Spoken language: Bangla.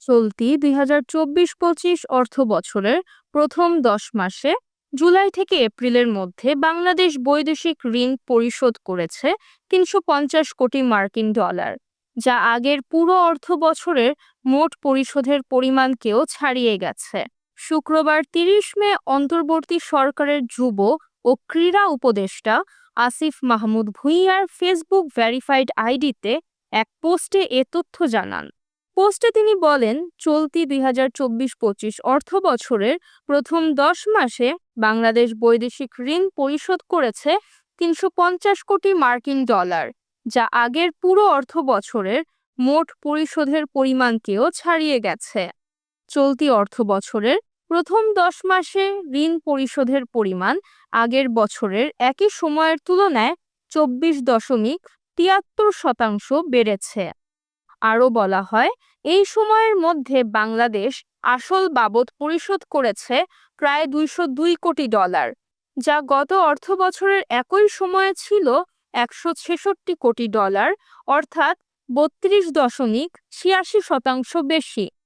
চলতি ২০২৪-২৫ অর্থবছরের প্রথম ১০ মাসে জুলাই থেকে এপ্রিলের মধ্যে বাংলাদেশ বৈদেশিক ঋণ পরিশোধ করেছে ৩৫০ কোটি মার্কিন ডলার, যা আগের পুরো অর্থবছরের মোট পরিশোধের পরিমাণকেও ছাড়িয়ে গেছে। শুক্রবার ৩০ মে অন্তর্বর্তী সরকারের যুব ও ক্রীড়া উপদেষ্টা আসিফ মাহমুদ ভূঁইয়ার ফেসবুক ভেরিফাইড আইডিতে এক পোস্টে এ তথ্য জানান। পোস্টে তিনি বলেন, চলতি ২০২৪-২৫ অর্থবছরের প্রথম ১০ মাসে বাংলাদেশ বৈদেশিক ঋণ পরিশোধ করেছে ৩৫০ কোটি মার্কিন ডলার, যা আগের পুরো অর্থবছরের মোট পরিশোধের পরিমাণকেও ছাড়িয়ে গেছে। চলতি অর্থবছরের প্রথম ১০ মাসে ঋণ পরিশোধের পরিমাণ আগের বছরের একই সময়ের তুলনায় ২৪.৭৩% বেড়েছে। আরও বলা হয়, এই সময়ের মধ্যে বাংলাদেশ আসল বাবদ পরিশোধ করেছে প্রায় ২০২ কোটি ডলার, যা গত অর্থবছরের একই সময়ে ছিল ১৬৬ কোটি ডলার, অর্থাৎ ৩২.৮৬% বেশি।